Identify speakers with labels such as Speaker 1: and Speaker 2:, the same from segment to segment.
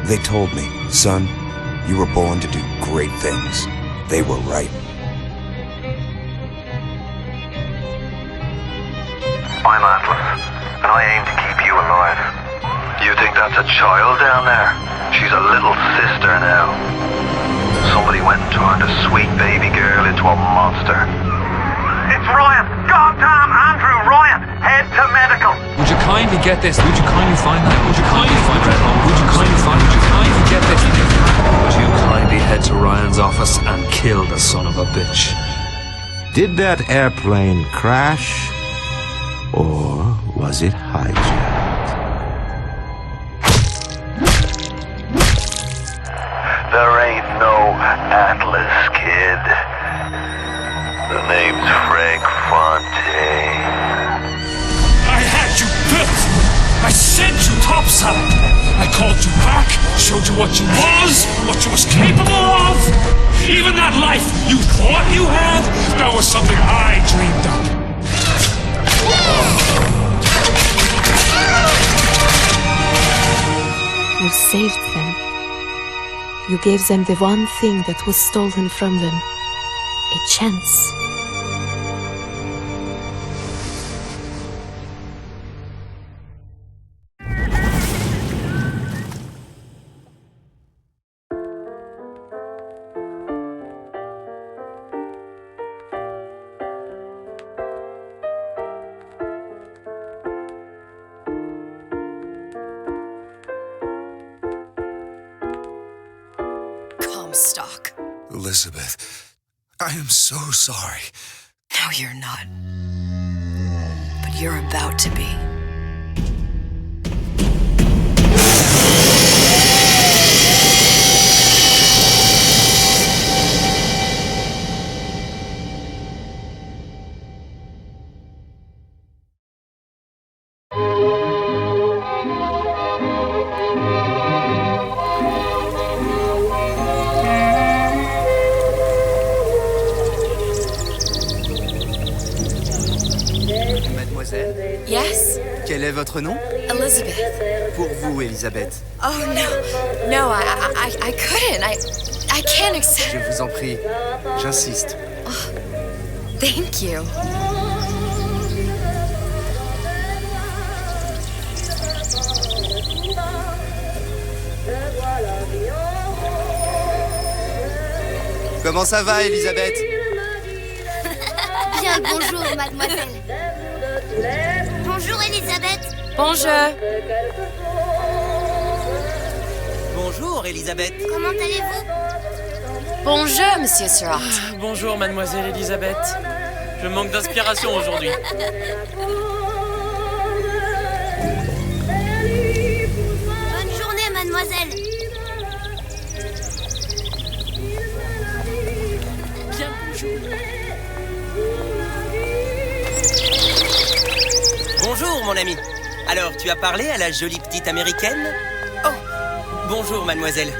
Speaker 1: They told me, son, you were born to do great things. They were right.
Speaker 2: I'm Atlas, and I aim to keep you alive. You think that's a child down there? She's a little sister now. Somebody went and turned a sweet baby girl into a monster. It's Ryan! Goddamn Andrew Ryan! Head to medical!
Speaker 3: Would you kindly get this? Would you kindly find that? Would you kindly find Red Home? Would you kindly find? Would you kindly get this? Would you kindly head to Ryan's office and kill the son of a bitch?
Speaker 1: Did that airplane crash? Or was it hijacked?
Speaker 2: There ain't no Atlas, kid. The name's Frank Fontaine.
Speaker 4: I had you built! I sent you topside! I called you back, showed you what you was capable of! Even that life you thought you had, that was something I dreamed up.
Speaker 5: You saved them. You gave them the one thing that was stolen from them. A chance.
Speaker 6: Comstock.
Speaker 7: Elizabeth, I am so sorry.
Speaker 6: No, you're not. But you're about to be.
Speaker 8: Mademoiselle?
Speaker 6: Yes?
Speaker 8: Quel est votre nom?
Speaker 6: Elizabeth.
Speaker 8: Pour vous, Elisabeth.
Speaker 6: Oh, no. No, I couldn't. I can't accept...
Speaker 8: Je vous en prie. J'insiste.
Speaker 6: Oh, thank you.
Speaker 8: Comment ça va, Elisabeth?
Speaker 9: Bien, bonjour, mademoiselle. Bonjour, Elisabeth.
Speaker 6: Bonjour.
Speaker 8: Bonjour, Elisabeth.
Speaker 9: Comment allez-vous?
Speaker 6: Bonjour, monsieur Surratt.
Speaker 10: Bonjour, mademoiselle Elisabeth. Je manque d'inspiration aujourd'hui.
Speaker 9: Bonne journée, mademoiselle.
Speaker 10: Bien, bonjour.
Speaker 11: Bonjour, mon ami. Alors, tu as parlé à la jolie petite américaine? Oh, bonjour, mademoiselle.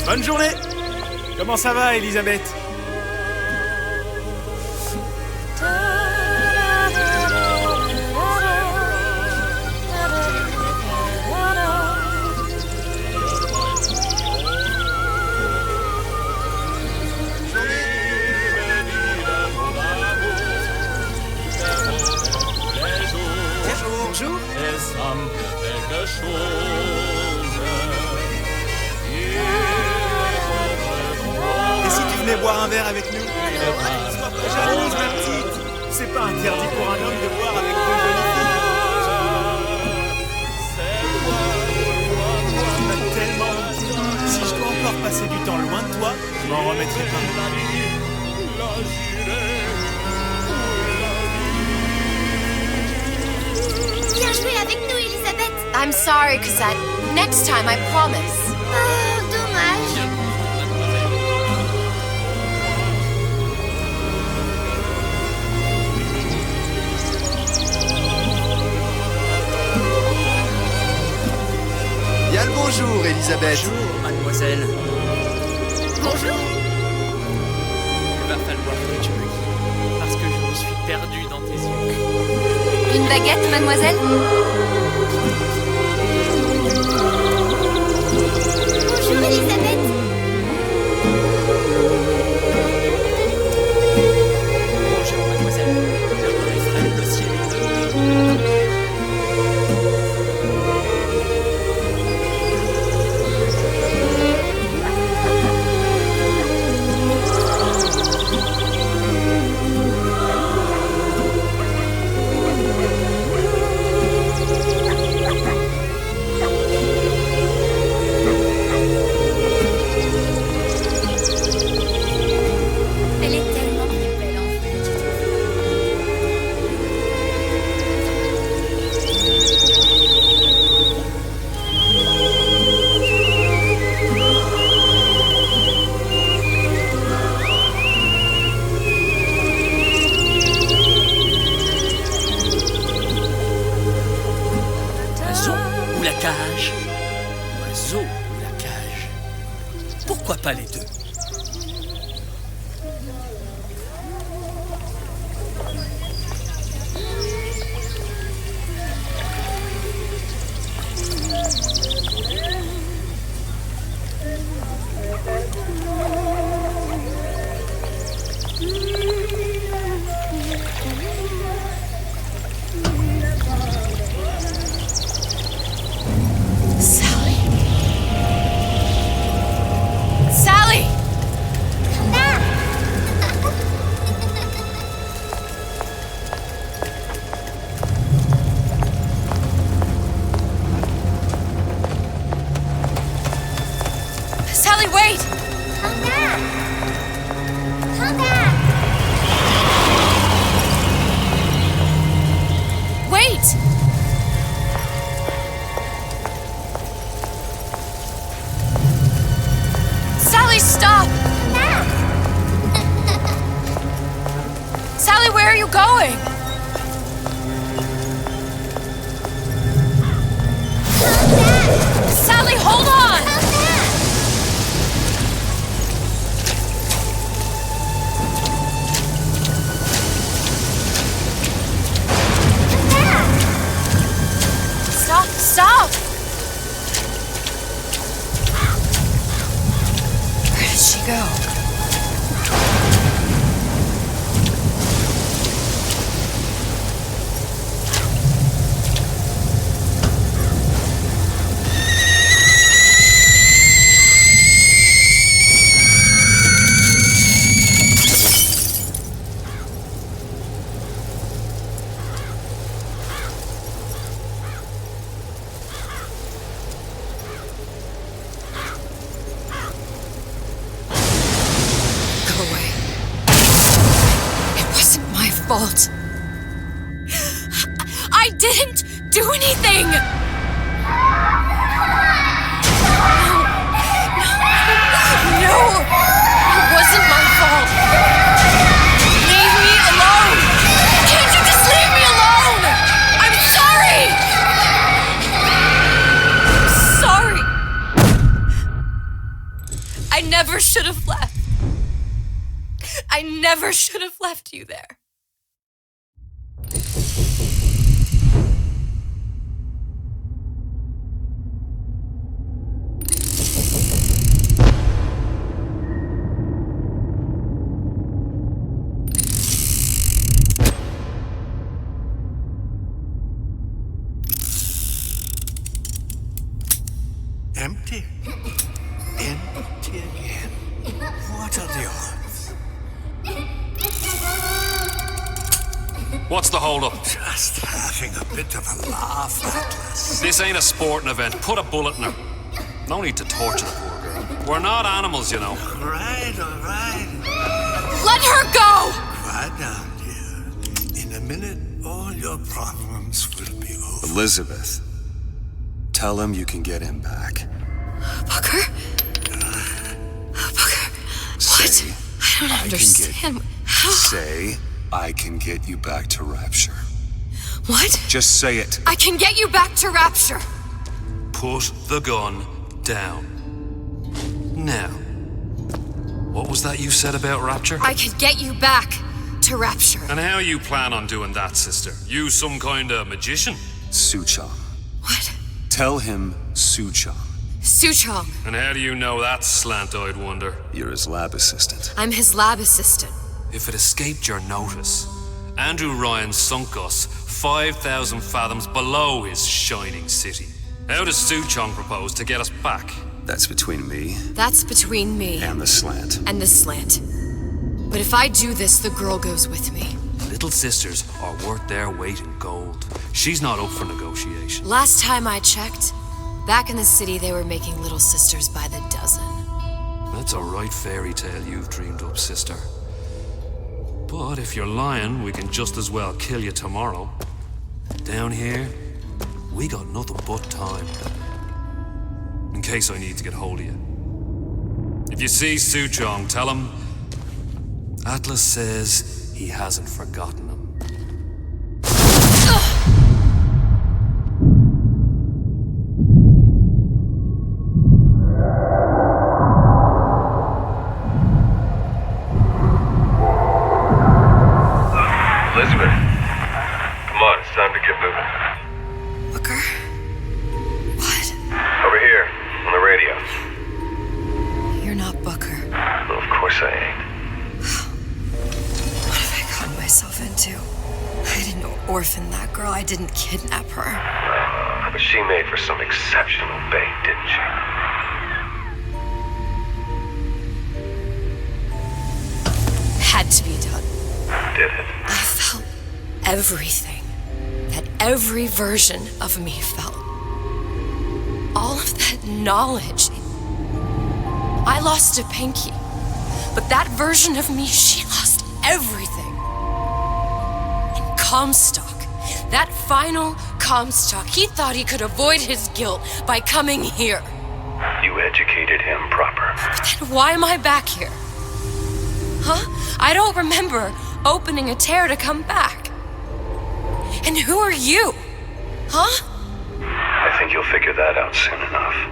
Speaker 12: Bonne journée. Comment ça va, Elisabeth?
Speaker 8: Bonjour.
Speaker 12: Et si tu venais boire un verre avec nous? Sois pas jalouse, ma petite. C'est pas interdit pour un homme de boire avec deux jolies filles. Tu m'as tellement manqué. Si je dois encore passer du temps loin de toi, je m'en remettrai pas.
Speaker 9: Viens jouer avec nous, Elisabeth.
Speaker 6: I'm sorry, Cosette. Next time, I promise.
Speaker 9: Oh, dommage.
Speaker 8: Elisabeth.
Speaker 11: Bonjour, mademoiselle.
Speaker 9: Bonjour.
Speaker 11: Il va falloir que tu me guides, parce que je me suis perdu dans tes yeux.
Speaker 6: Une baguette, mademoiselle?
Speaker 9: Bonjour, Elisabeth.
Speaker 11: Bonjour, mademoiselle. Le vin est frais, le ciel est bleu.
Speaker 9: Elle est tellement plus belle en fait.
Speaker 11: Oiseau ou la cage? Oiseau ou la cage? Pourquoi pas les deux?
Speaker 6: Sally. Sally! Sally, wait!
Speaker 9: Come back. Come back.
Speaker 6: Wait! Sally, stop!
Speaker 9: Come back.
Speaker 6: Sally, where are you going?
Speaker 9: Come back.
Speaker 6: Sally, hold on!
Speaker 9: Come back. Come back.
Speaker 6: Stop, stop! Where did she go? Go away. It wasn't my fault. I didn't do anything! No, it wasn't my fault. Leave me alone! Can't you just leave me alone? I'm sorry! I'm sorry. I never should have left. I never should have left you there.
Speaker 7: Empty. Empty again. What are the odds?
Speaker 3: What's the hold-up?
Speaker 7: Just having a bit of a laugh, Atlas.
Speaker 3: This ain't a sporting event. Put a bullet in her. No need to torture the poor girl. We're not animals, you know.
Speaker 7: All right.
Speaker 6: Let her go!
Speaker 7: Quiet down, dear. In a minute, all your problems will be over.
Speaker 1: Elizabeth, tell him you can get him back.
Speaker 6: Booker? Booker?
Speaker 1: Say,
Speaker 6: What? I don't understand. How?
Speaker 1: Say, I can get you back to Rapture.
Speaker 6: What?
Speaker 1: Just say it.
Speaker 6: I can get you back to Rapture.
Speaker 3: Put the gun down. Now, what was that you said about Rapture?
Speaker 6: I could get you back to Rapture.
Speaker 3: And how you plan on doing that, sister? You some kind of magician?
Speaker 1: Suchong.
Speaker 6: What?
Speaker 1: Tell him Suchong.
Speaker 6: Suchong.
Speaker 3: And how do you know that, slant-eyed wonder?
Speaker 1: You're his lab assistant.
Speaker 6: I'm his lab assistant.
Speaker 3: If it escaped your notice, Andrew Ryan sunk us 5,000 fathoms below his shining city. How does Suchong propose to get us back?
Speaker 1: That's between me
Speaker 6: That's between me
Speaker 1: and the slant.
Speaker 6: and the slant. But if I do this, the girl goes with me.
Speaker 3: Little sisters are worth their weight in gold. She's not up for negotiation.
Speaker 6: Last time I checked, back in the city they were making little sisters by the dozen.
Speaker 3: That's a right fairy tale you've dreamed up, sister. But if you're lying, we can just as well kill you tomorrow. Down here, we got nothing but time. In case I need to get hold of you. If you see Suchong, tell him Atlas says he hasn't forgotten him.
Speaker 13: Elizabeth, come on, it's time to get moving.
Speaker 6: Booker? What?
Speaker 13: Over here, on the radio.
Speaker 6: You're not Booker.
Speaker 13: Well, of course I ain't.
Speaker 6: What have I gotten myself into? I didn't orphan that girl. I didn't kidnap her.
Speaker 13: But she made for some exceptional bait, didn't she?
Speaker 6: Had to be done.
Speaker 13: Did it?
Speaker 6: I felt everything that every version of me felt. All of that knowledge. I lost a pinky, but that version of me, she lost everything. And Comstock, that final Comstock, he thought he could avoid his guilt by coming here.
Speaker 13: You educated him proper.
Speaker 6: But then why am I back here? Huh? I don't remember opening a tear to come back. And who are you? Huh?
Speaker 13: I think you'll figure that out soon enough.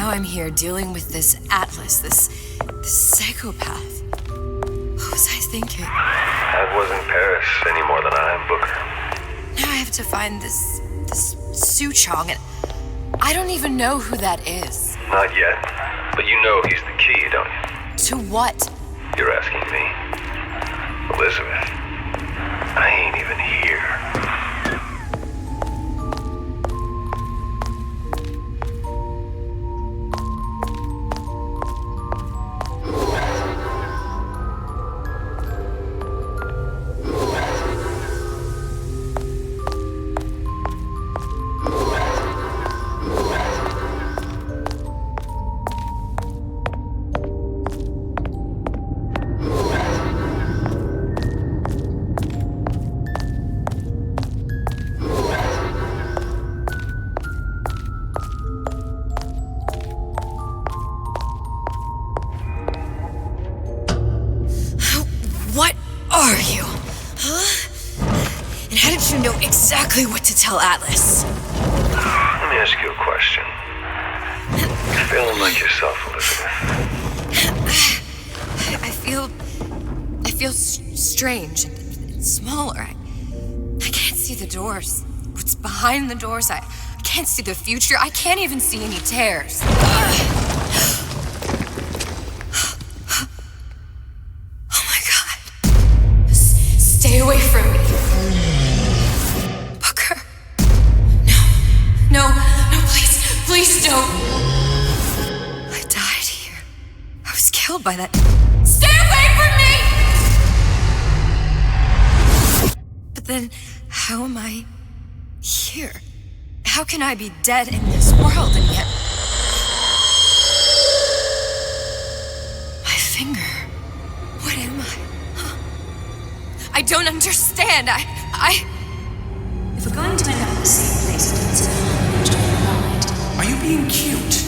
Speaker 6: I'm here dealing with this Atlas, this psychopath. What was I thinking?
Speaker 13: That wasn't Paris any more than I am Booker.
Speaker 6: Now I have to find this Suchong, and I don't even know who that is.
Speaker 13: Not yet, but you know he's the key, don't you?
Speaker 6: To what?
Speaker 13: You're asking me. Elizabeth, I ain't even here.
Speaker 6: Exactly what to tell Atlas.
Speaker 13: Let me ask you a question. You feeling like yourself, Elizabeth?
Speaker 6: I feel strange and smaller. I can't see the doors. What's behind the doors? I can't see the future. I can't even see any tears. Oh my God. Stay away from me. No, please don't. I died here. I was killed by that. Stay away from me! Then how am I here? How can I be dead in this world and yet... My finger. What am I? Huh? I don't understand.
Speaker 14: If we're going to end up in the same place, it's in the
Speaker 15: Are you being cute?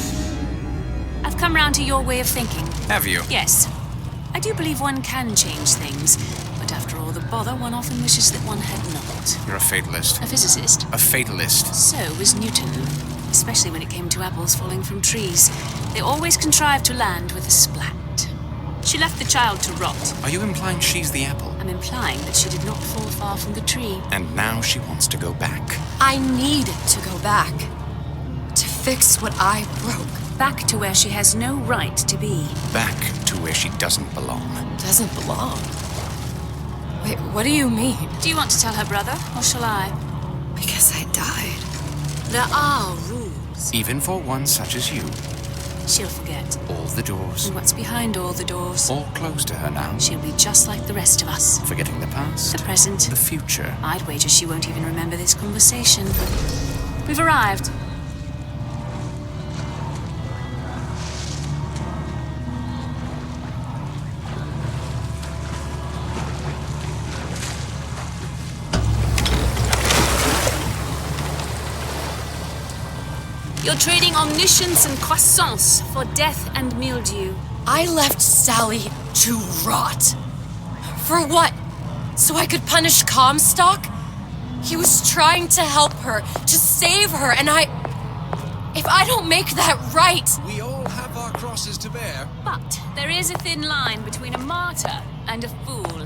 Speaker 14: I've come round to your way of thinking.
Speaker 15: Have you?
Speaker 14: Yes. I do believe one can change things, but after all the bother, one often wishes that one had not.
Speaker 15: You're a fatalist.
Speaker 14: A physicist.
Speaker 15: A fatalist.
Speaker 14: So was Newton, especially when it came to apples falling from trees. They always contrived to land with a splat. She left the child to rot.
Speaker 15: Are you implying she's the apple?
Speaker 14: I'm implying that she did not fall far from the tree.
Speaker 15: And now she wants to go back.
Speaker 6: I need to go back. To fix what I broke.
Speaker 14: Back to where she has no right to be.
Speaker 15: Back to where she doesn't belong.
Speaker 6: Doesn't belong? Wait, what do you mean?
Speaker 14: Do you want to tell her brother, or shall I?
Speaker 6: Because I died.
Speaker 14: There are rules.
Speaker 15: Even for one such as you.
Speaker 14: She'll forget.
Speaker 15: All the doors.
Speaker 14: And what's behind all the doors?
Speaker 15: All closed to her now.
Speaker 14: She'll be just like the rest of us.
Speaker 15: Forgetting the past.
Speaker 14: The present.
Speaker 15: The future.
Speaker 14: I'd wager she won't even remember this conversation. We've arrived. You're trading omniscience and croissance for death and mildew.
Speaker 6: I left Sally to rot. For what? So I could punish Comstock? He was trying to help her, to save her, and if I don't make that right...
Speaker 16: We all have our crosses to bear.
Speaker 14: But there is a thin line between a martyr and a fool.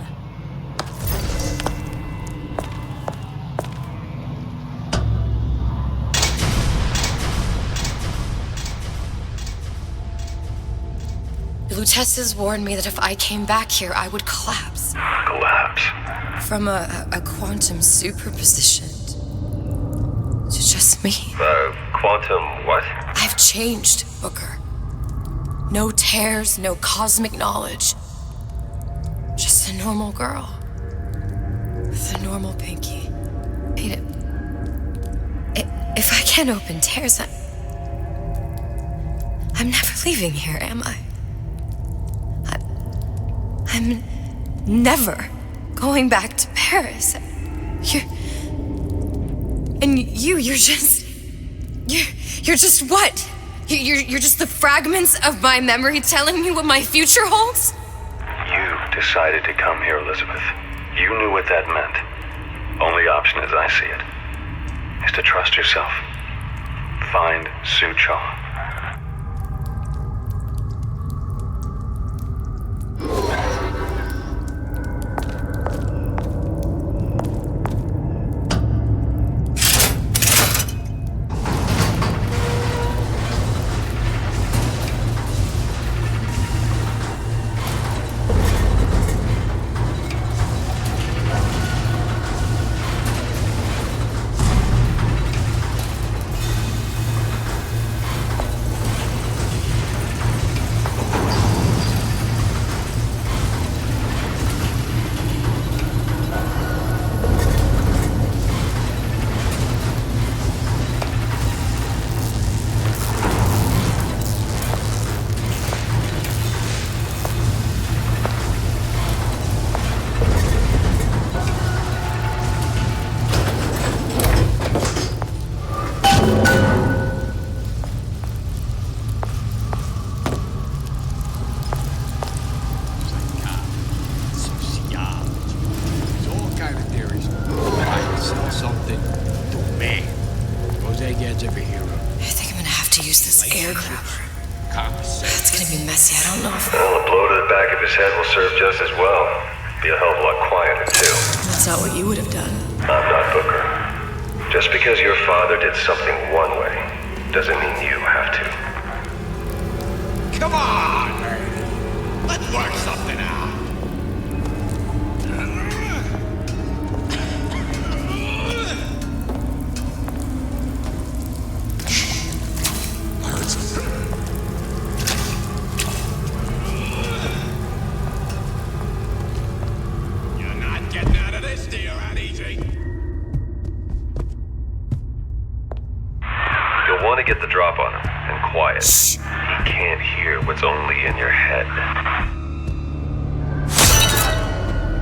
Speaker 6: The Lutesses warned me that if I came back here, I would collapse.
Speaker 13: Collapse?
Speaker 6: From a quantum superposition to just me.
Speaker 13: Quantum what?
Speaker 6: I've changed, Booker. No tears, no cosmic knowledge. Just a normal girl. With a normal pinky. If I can't open tears, I'm never leaving here, am I? I'm never going back to Paris. You're just what? You're just the fragments of my memory telling me what my future holds?
Speaker 13: You decided to come here, Elizabeth. You knew what that meant. Only option, as I see it, is to trust yourself. Find Suchong.
Speaker 6: That's gonna be messy. I don't know if...
Speaker 13: Well, a blow to the back of his head will serve just as well. Be a hell of a lot quieter, too.
Speaker 6: That's not what you would have done.
Speaker 13: I'm not Booker. Just because your father did something one way, doesn't mean you have to.
Speaker 16: Come on, Ernie. Let's work something out. You're not getting out of this deal that easy.
Speaker 13: get the drop on him, and quiet. He can't hear what's only in your head.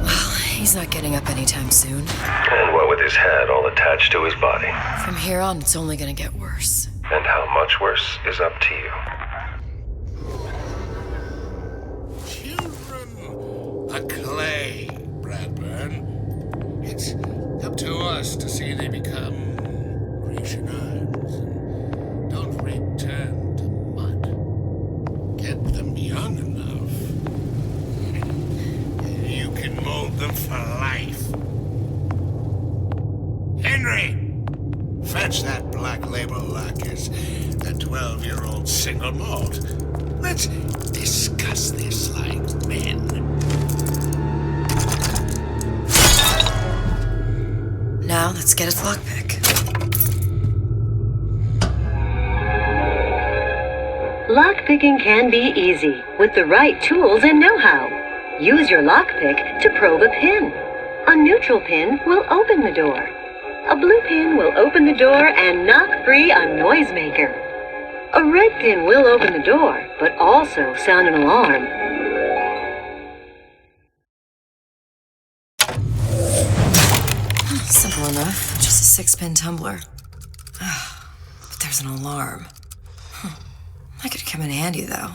Speaker 6: Well, he's not getting up anytime soon.
Speaker 13: And what with his head all attached to his body.
Speaker 6: From here on, it's only gonna get worse.
Speaker 13: And how much worse is up to you.
Speaker 7: A clay, Bradburn. It's up to us to see they become Grecianized and don't return to mud. Get them young enough. You can mold them for life. Henry! Fetch that black label lacquers, the 12-year-old single malt. Let's discuss this like men.
Speaker 6: Now, let's get its lockpick.
Speaker 17: Lockpicking can be easy with the right tools and know-how. Use your lockpick to probe a pin. A neutral pin will open the door. A blue pin will open the door and knock free a noisemaker. A red pin will open the door, but also sound an alarm.
Speaker 6: Simple enough. Just a 6-pin tumbler. But there's an alarm. That could come in handy, though.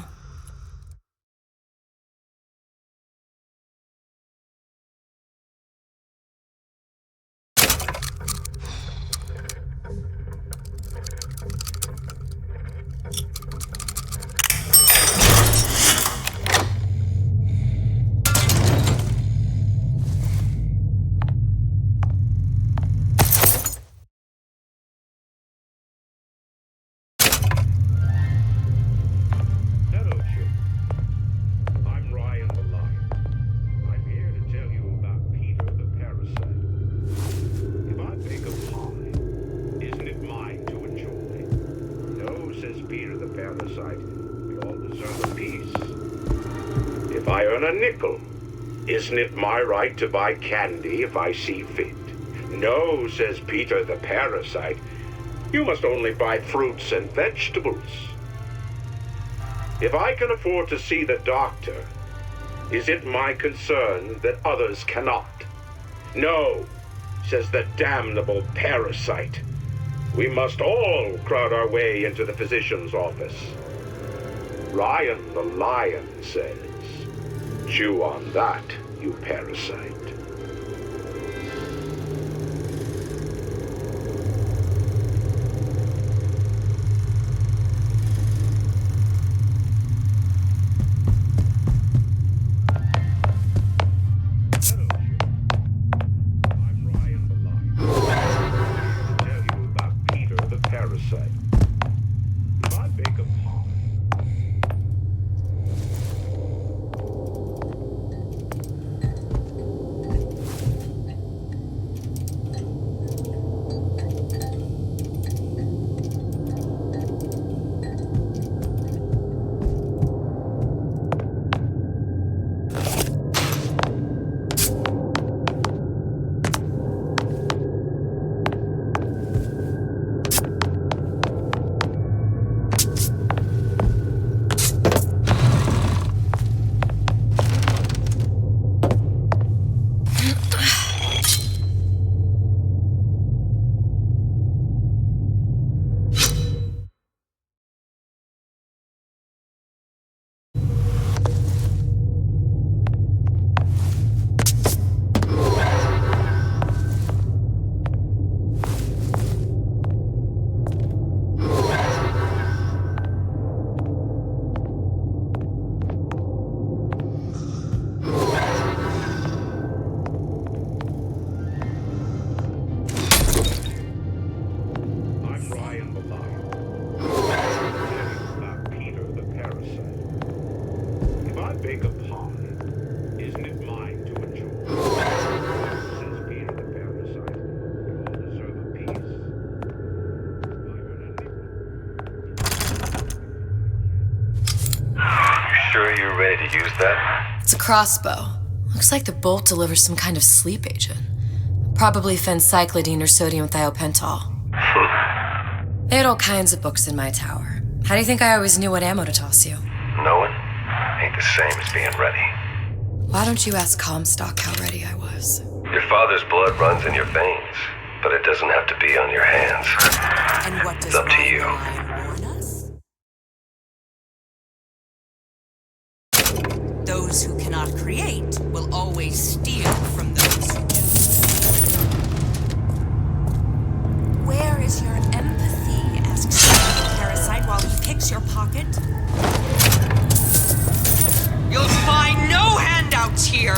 Speaker 18: Isn't it my right to buy candy if I see fit? No, says Peter the parasite. You must only buy fruits and vegetables. If I can afford to see the doctor, is it my concern that others cannot? No, says the damnable parasite. We must all crowd our way into the physician's office. Ryan the lion says, chew on that, you parasite.
Speaker 13: Sure you're ready to use that?
Speaker 6: It's a crossbow. Looks like the bolt delivers some kind of sleep agent. Probably phencyclidine or sodium thiopental. They had all kinds of books in my tower. How do you think I always knew what ammo to toss you?
Speaker 13: Knowing ain't the same as being ready.
Speaker 6: Why don't you ask Comstock how ready I was?
Speaker 13: Your father's blood runs in your veins, but it doesn't have to be on your hands.
Speaker 19: And what does
Speaker 13: It's up to you.
Speaker 19: warn us? Those who cannot create will always steal from those who do. Where is your empathy? Asks the parasite while he picks your pocket. You'll find no handouts here!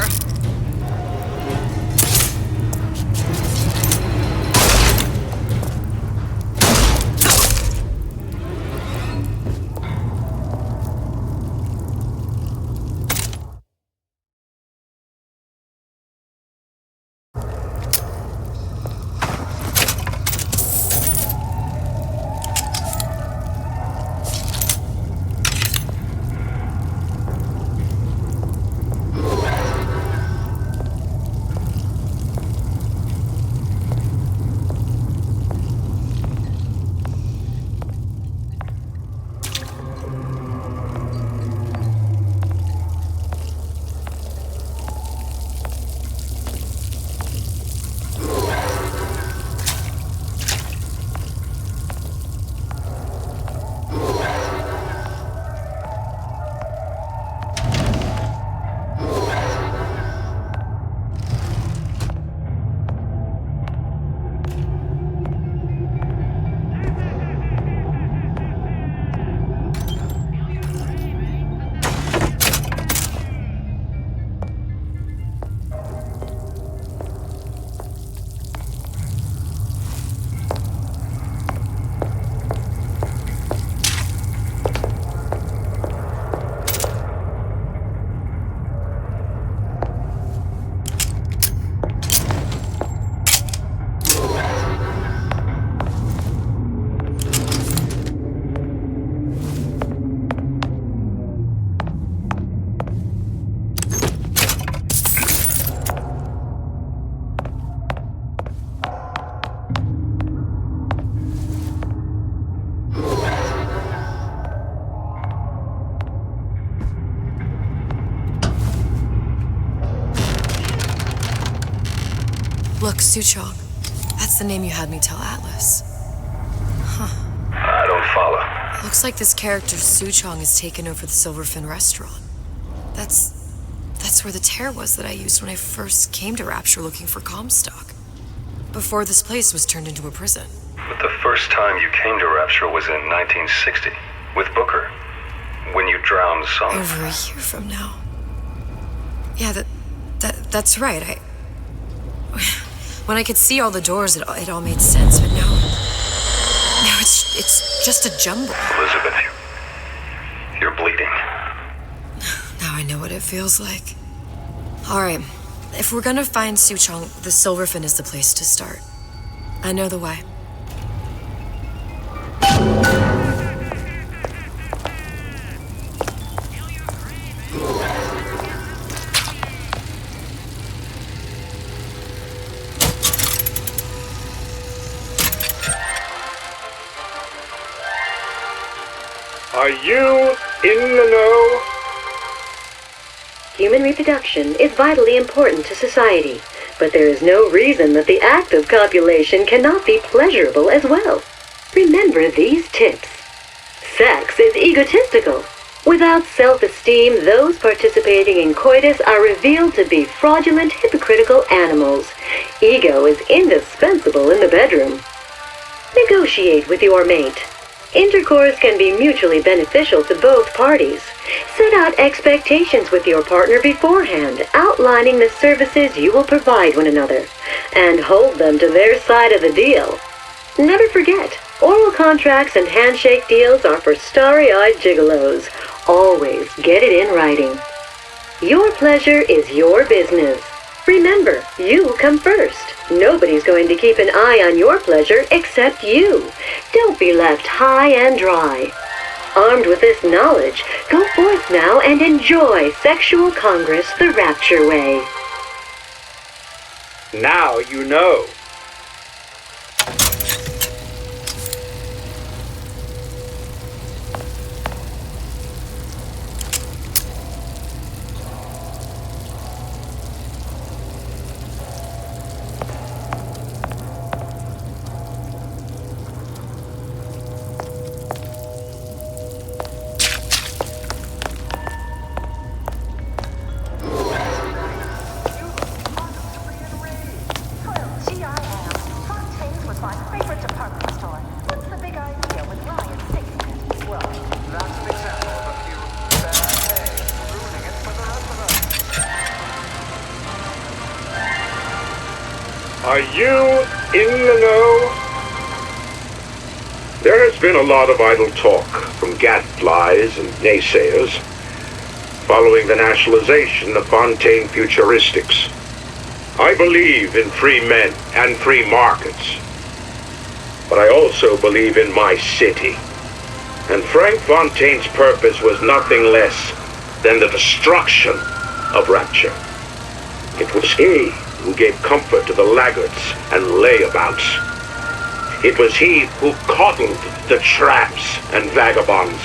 Speaker 6: Look, Suchong. That's the name you had me tell Atlas. Huh.
Speaker 13: I don't follow.
Speaker 6: Looks like this character Suchong has taken over the Silverfin restaurant. That's where the tear was that I used when I first came to Rapture looking for Comstock. Before this place was turned into a prison.
Speaker 13: But the first time you came to Rapture was in 1960, with Booker, when you drowned Son.
Speaker 6: Over a year from now. Yeah, that's right. When I could see all the doors, it all made sense, but now it's just a jumble.
Speaker 13: Elizabeth, you're bleeding.
Speaker 6: Now I know what it feels like. Alright, if we're gonna find Suchong, the Silverfin is the place to start. I know the way.
Speaker 18: Are you in the know?
Speaker 17: Human reproduction is vitally important to society, but there is no reason that the act of copulation cannot be pleasurable as well. Remember these tips. Sex is egotistical. Without self-esteem, those participating in coitus are revealed to be fraudulent, hypocritical animals. Ego is indispensable in the bedroom. Negotiate with your mate. Intercourse can be mutually beneficial to both parties. Set out expectations with your partner beforehand, outlining the services you will provide one another, and hold them to their side of the deal. Never forget, oral contracts and handshake deals are for starry-eyed gigolos. Always get it in writing. Your pleasure is your business. Remember, you come first. Nobody's going to keep an eye on your pleasure except you. Don't be left high and dry. Armed with this knowledge, go forth now and enjoy Sexual Congress the Rapture way.
Speaker 18: Now you know.
Speaker 20: Gee, I am. Fontaine's was my favorite department store. What's the big idea with Ryan taking it?
Speaker 2: Well, that's an example of a few bad eggs ruining it for the rest of us.
Speaker 18: Are you in the know? There has been a lot of idle talk from gadflies and naysayers following the nationalization of Fontaine Futuristics. I believe in free men and free markets, but I also believe in my city. And Frank Fontaine's purpose was nothing less than the destruction of Rapture. It was he who gave comfort to the laggards and layabouts. It was he who coddled the tramps and vagabonds.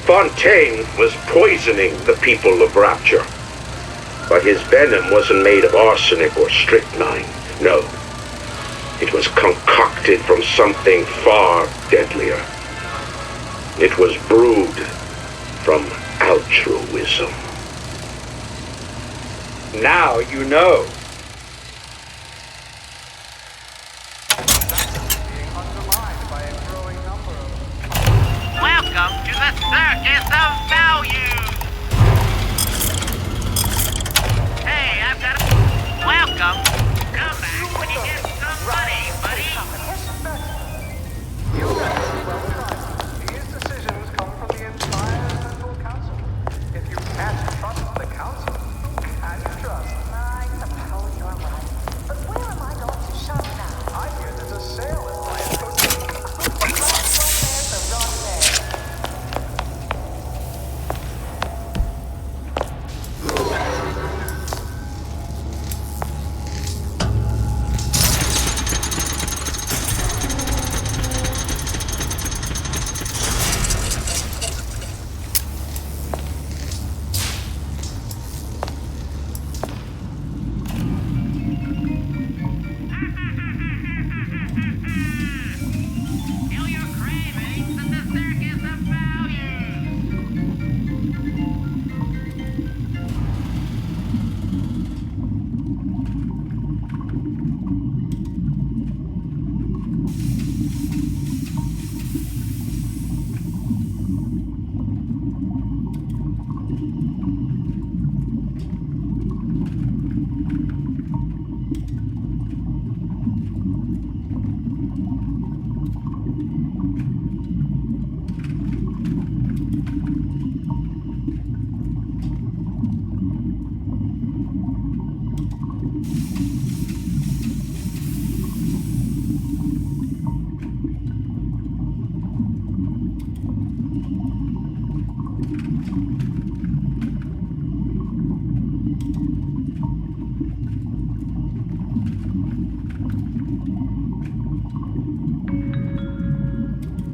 Speaker 18: Fontaine was poisoning the people of Rapture. But his venom wasn't made of arsenic or strychnine. No. It was concocted from something far deadlier. It was brewed from altruism.
Speaker 12: Now you know.
Speaker 21: Welcome to the Circus of Value! Hey, I've got a... Welcome! Come back when you get some money, buddy!
Speaker 2: These decisions come from the entire Central Council. If you can't trust the Council, who can you trust?
Speaker 20: I suppose you're right. But where am I going to shop now?
Speaker 2: I hear there's a sale in Blanco.
Speaker 20: There's the wrong there.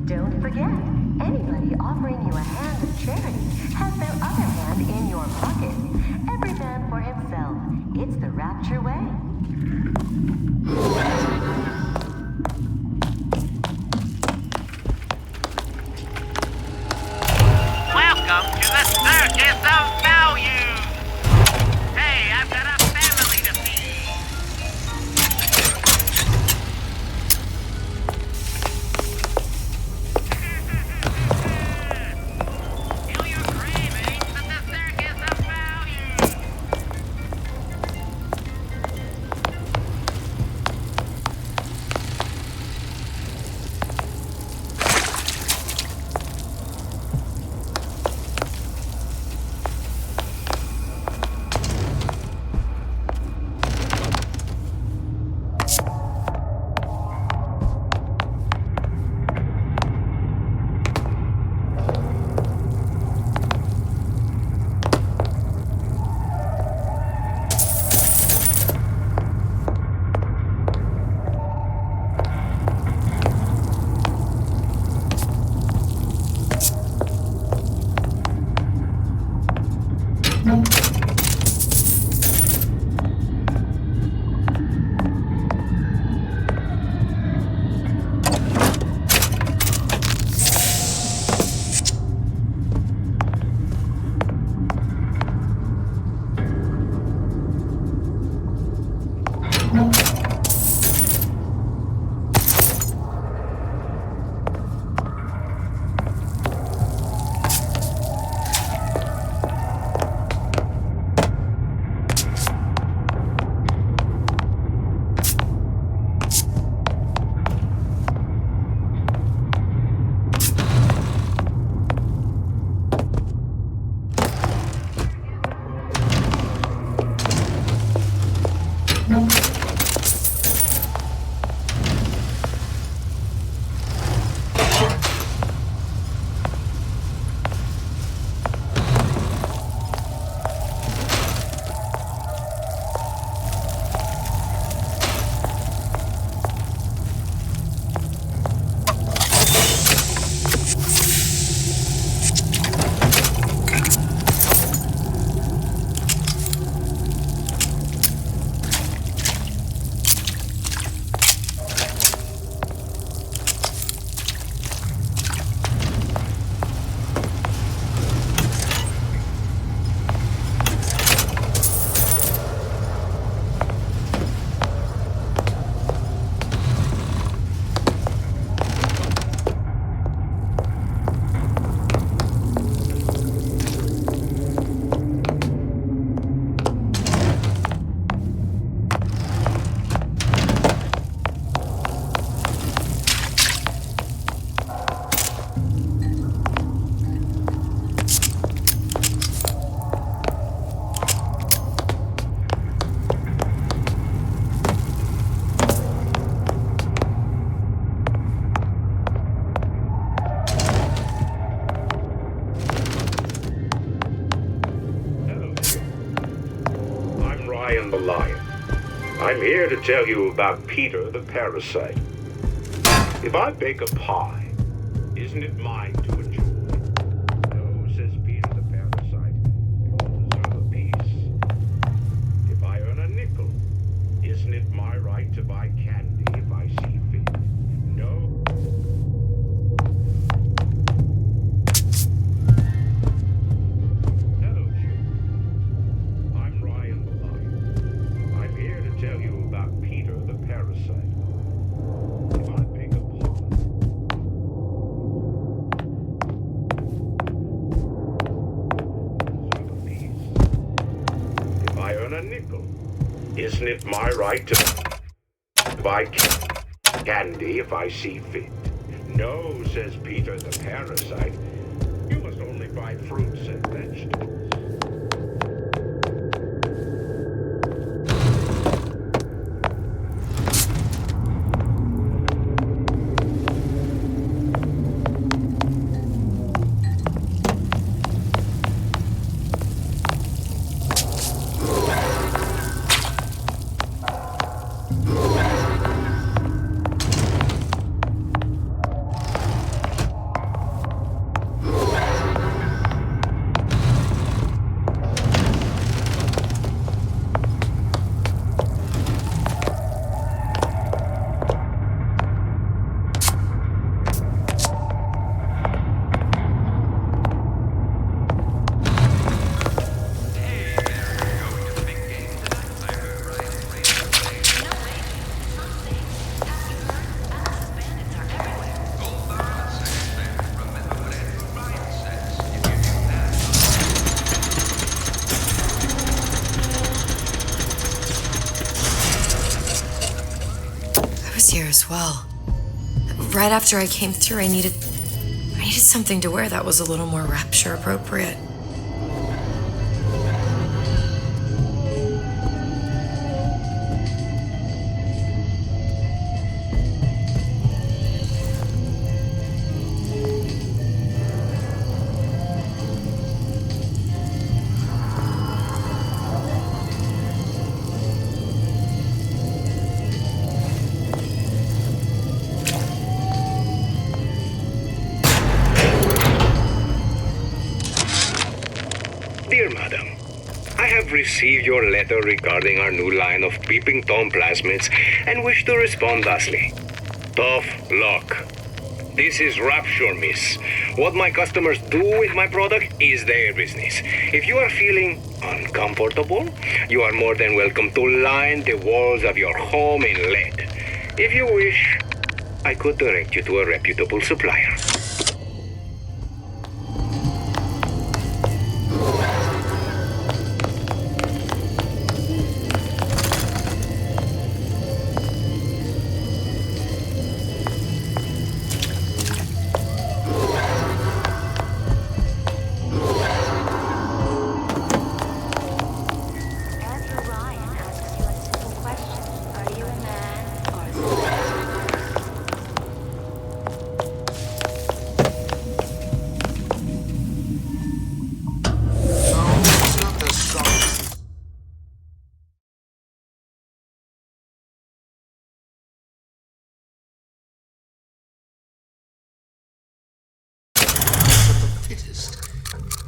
Speaker 20: Don't forget, anybody offering you a hand of charity has their other hand in your pocket. Every man for himself. It's the Rapture way.
Speaker 21: Welcome to the Circus of Value! Hey, I've got a family to feed! Feel your cravings at the Circus of Value!
Speaker 18: here to tell you about Peter the parasite. If I bake a pie, isn't it mine to enjoy? No, says Peter the parasite, we all deserve a piece. If I earn a nickel, isn't it my right to buy candy if I see fit? No. Hello, children. I'm Ryan the Lion. I'm here to tell you about Peter the parasite. If I bake a pie, deserve a piece. If I earn a nickel, isn't it my right to buy candy if I see fit? No, says Peter the parasite. You must only buy fruits and vegetables.
Speaker 6: Here as well. Right after I came through, I needed something to wear that was a little more rapture appropriate.
Speaker 4: Dear Madam, I have received your letter regarding our new line of peeping Tom plasmids and wish to respond thusly. Tough luck. This is Rapture, miss. What my customers do with my product is their business. If you are feeling uncomfortable, you are more than welcome to line the walls of your home in lead. If you wish, I could direct you to a reputable supplier.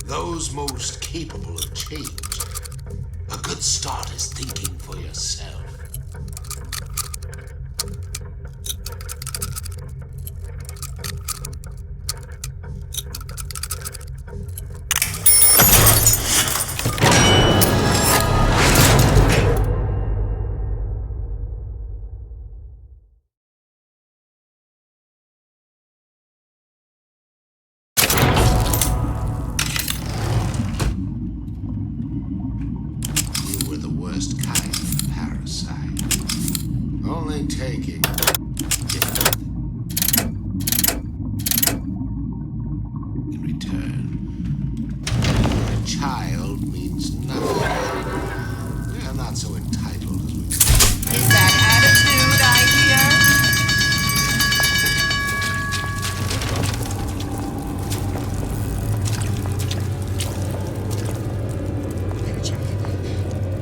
Speaker 7: Those most capable of change. A good start is thinking for yourself. Only take it. In return, a child means nothing. We are not so entitled as we think.
Speaker 19: Is that attitude I hear?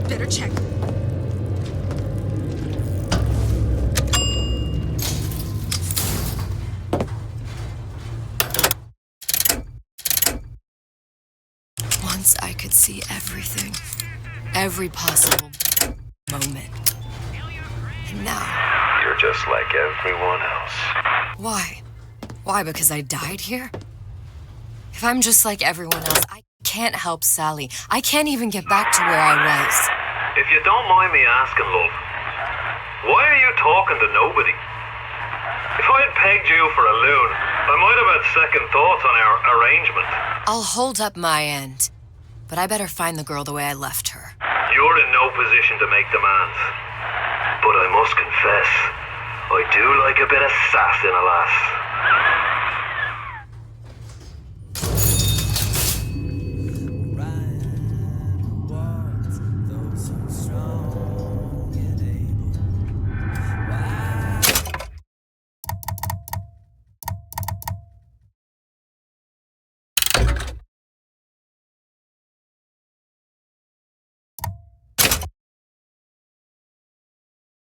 Speaker 19: Better check.
Speaker 6: once I could see everything. Every possible moment. And now...
Speaker 13: You're just like everyone else.
Speaker 6: Why? Why, because I died here? If I'm just like everyone else, I can't help Sally. I can't even get back to where I was.
Speaker 2: If you don't mind me asking, love, why are you talking to nobody? If I had pegged you for a loon, I might have had second thoughts on our arrangement.
Speaker 6: I'll hold up my end, but I better find the girl the way I left her.
Speaker 2: You're in no position to make demands. But I must confess, I do like a bit of sass in a lass.